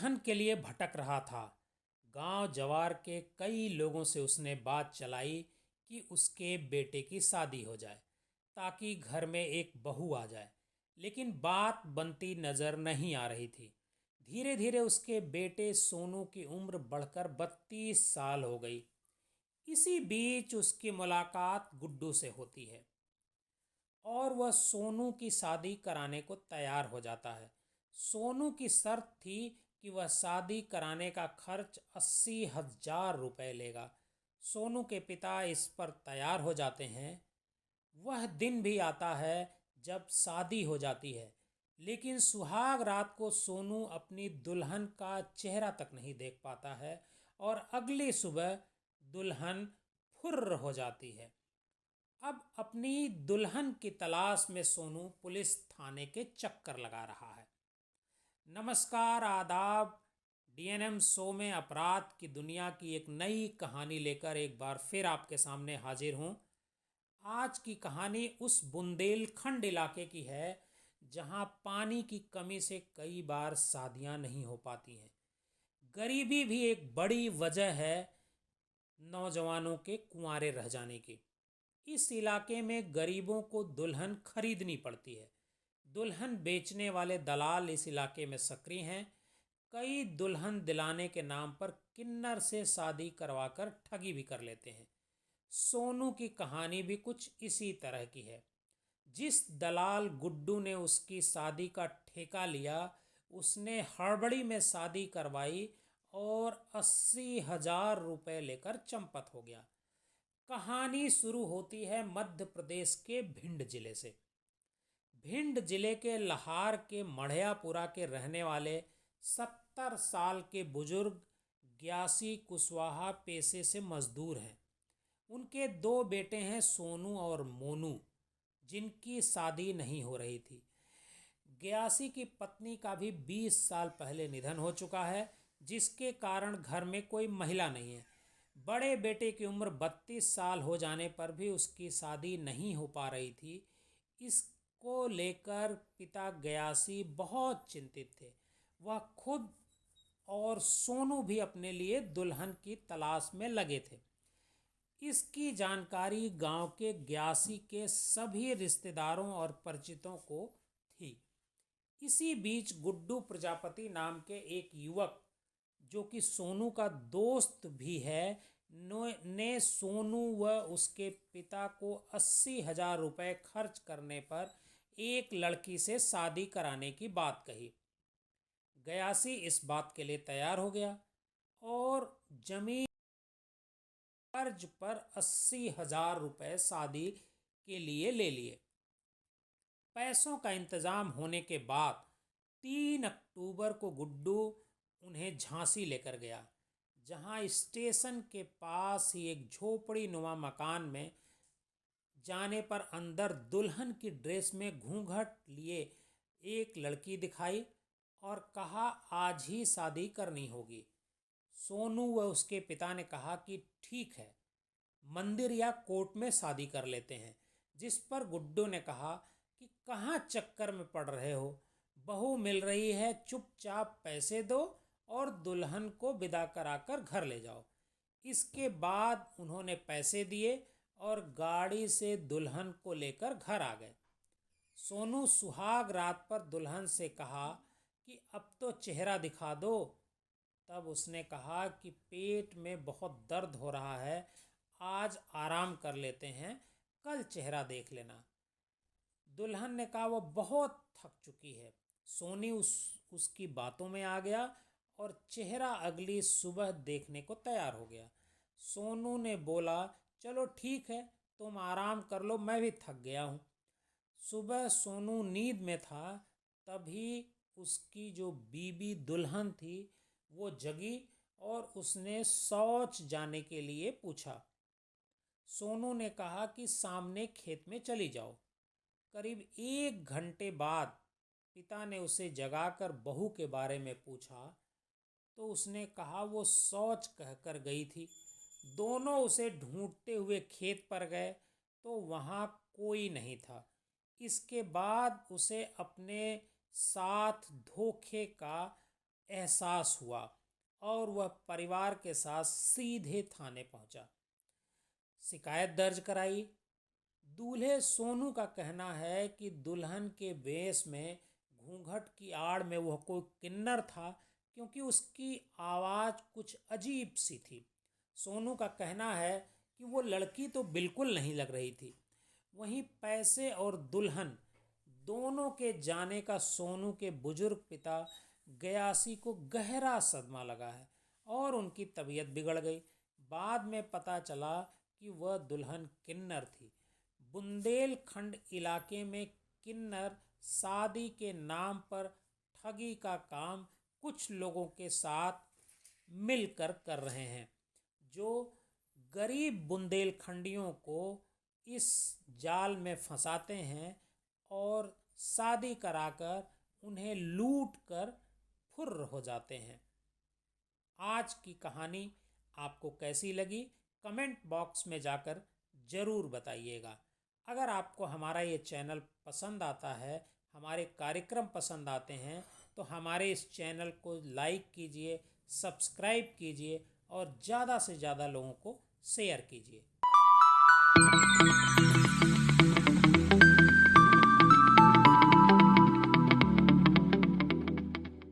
दुल्हन के लिए भटक रहा था। गांव जवार के कई लोगों से उसने बात चलाई कि उसके बेटे की शादी हो जाए ताकि घर में एक बहू आ जाए। लेकिन बात बनती नजर नहीं आ रही थी। धीरे धीरे उसके बेटे सोनू की उम्र बढ़कर 32 साल हो गई। इसी बीच उसकी मुलाकात गुड्डू से होती है और वह सोनू की शादी कराने को तैयार हो जाता है। सोनू की शर्त थी कि वह शादी कराने का खर्च 80,000 रुपये लेगा। सोनू के पिता इस पर तैयार हो जाते हैं। वह दिन भी आता है जब शादी हो जाती है, लेकिन सुहाग रात को सोनू अपनी दुल्हन का चेहरा तक नहीं देख पाता है और अगली सुबह दुल्हन फुर्र हो जाती है। अब अपनी दुल्हन की तलाश में सोनू पुलिस थाने के चक्कर लगा रहा है। नमस्कार, आदाब। डीएनएम शो में अपराध की दुनिया की एक नई कहानी लेकर एक बार फिर आपके सामने हाजिर हूँ। आज की कहानी उस बुंदेलखंड इलाके की है जहाँ पानी की कमी से कई बार शादियाँ नहीं हो पाती हैं। गरीबी भी एक बड़ी वजह है नौजवानों के कुंवारे रह जाने की। इस इलाके में गरीबों को दुल्हन खरीदनी पड़ती है। दुल्हन बेचने वाले दलाल इस इलाके में सक्रिय हैं। कई दुल्हन दिलाने के नाम पर किन्नर से शादी करवाकर ठगी भी कर लेते हैं। सोनू की कहानी भी कुछ इसी तरह की है। जिस दलाल गुड्डू ने उसकी शादी का ठेका लिया, उसने हड़बड़ी में शादी करवाई और 80,000 रुपये लेकर चंपत हो गया। कहानी शुरू होती है मध्य प्रदेश के भिंड जिले से। भिंड जिले के लहार के मढ़ियापुरा के रहने वाले 70 साल के बुजुर्ग ग्यासी कुशवाहा पेशे से मजदूर हैं। उनके दो बेटे हैं, सोनू और मोनू, जिनकी शादी नहीं हो रही थी। ग्यासी की पत्नी का भी 20 साल पहले निधन हो चुका है, जिसके कारण घर में कोई महिला नहीं है। बड़े बेटे की उम्र 32 साल हो जाने पर भी उसकी शादी नहीं हो पा रही थी। इसको लेकर पिता गयासी बहुत चिंतित थे। वह खुद और सोनू भी अपने लिए दुल्हन की तलाश में लगे थे। इसकी जानकारी गांव के ग्यासी के सभी रिश्तेदारों और परिचितों को थी। इसी बीच गुड्डू प्रजापति नाम के एक युवक, जो कि सोनू का दोस्त भी है, ने सोनू व उसके पिता को 80,000 रुपये खर्च करने पर एक लड़की से शादी कराने की बात कही। गयासी इस बात के लिए तैयार हो गया और जमीन कर्ज पर 80,000 रुपये शादी के लिए ले लिए। पैसों का इंतजाम होने के बाद 3 अक्टूबर को गुड्डू उन्हें झांसी लेकर गया, जहां स्टेशन के पास ही एक झोपड़ी नुमा मकान में जाने पर अंदर दुल्हन की ड्रेस में घूंघट लिए एक लड़की दिखाई और कहा, आज ही शादी करनी होगी। सोनू व उसके पिता ने कहा कि ठीक है, मंदिर या कोर्ट में शादी कर लेते हैं। जिस पर गुड्डू ने कहा कि कहाँ चक्कर में पड़ रहे हो, बहू मिल रही है, चुपचाप पैसे दो और दुल्हन को विदा कराकर घर ले जाओ। इसके बाद उन्होंने पैसे दिए और गाड़ी से दुल्हन को लेकर घर आ गए। सोनू सुहाग रात पर दुल्हन से कहा कि अब तो चेहरा दिखा दो। तब उसने कहा कि पेट में बहुत दर्द हो रहा है, आज आराम कर लेते हैं, कल चेहरा देख लेना। दुल्हन ने कहा वह बहुत थक चुकी है। सोनी उसकी बातों में आ गया और चेहरा अगली सुबह देखने को तैयार हो गया। सोनू ने बोला, चलो ठीक है, तुम आराम कर लो, मैं भी थक गया हूँ। सुबह सोनू नींद में था, तभी उसकी जो बीबी दुल्हन थी वो जगी और उसने शौच जाने के लिए पूछा। सोनू ने कहा कि सामने खेत में चली जाओ। करीब 1 घंटे बाद पिता ने उसे जगाकर बहू के बारे में पूछा तो उसने कहा वो शौच कहकर गई थी। दोनों उसे ढूंढते हुए खेत पर गए तो वहाँ कोई नहीं था। इसके बाद उसे अपने साथ धोखे का एहसास हुआ और वह परिवार के साथ सीधे थाने पहुंचा। शिकायत दर्ज कराई। दूल्हे सोनू का कहना है कि दुल्हन के वेश में घूंघट की आड़ में वह कोई किन्नर था, क्योंकि उसकी आवाज़ कुछ अजीब सी थी। सोनू का कहना है कि वो लड़की तो बिल्कुल नहीं लग रही थी। वहीं पैसे और दुल्हन दोनों के जाने का सोनू के बुजुर्ग पिता गयासी को गहरा सदमा लगा है और उनकी तबीयत बिगड़ गई। बाद में पता चला कि वह दुल्हन किन्नर थी। बुंदेलखंड इलाके में किन्नर शादी के नाम पर ठगी का काम कुछ लोगों के साथ मिलकर कर रहे हैं, जो गरीब बुंदेलखंडियों को इस जाल में फंसाते हैं और शादी कराकर उन्हें लूट कर फुर्र हो जाते हैं। आज की कहानी आपको कैसी लगी, कमेंट बॉक्स में जाकर ज़रूर बताइएगा। अगर आपको हमारा ये चैनल पसंद आता है, हमारे कार्यक्रम पसंद आते हैं, तो हमारे इस चैनल को लाइक कीजिए, सब्सक्राइब कीजिए और ज़्यादा से ज़्यादा लोगों को शेयर कीजिए।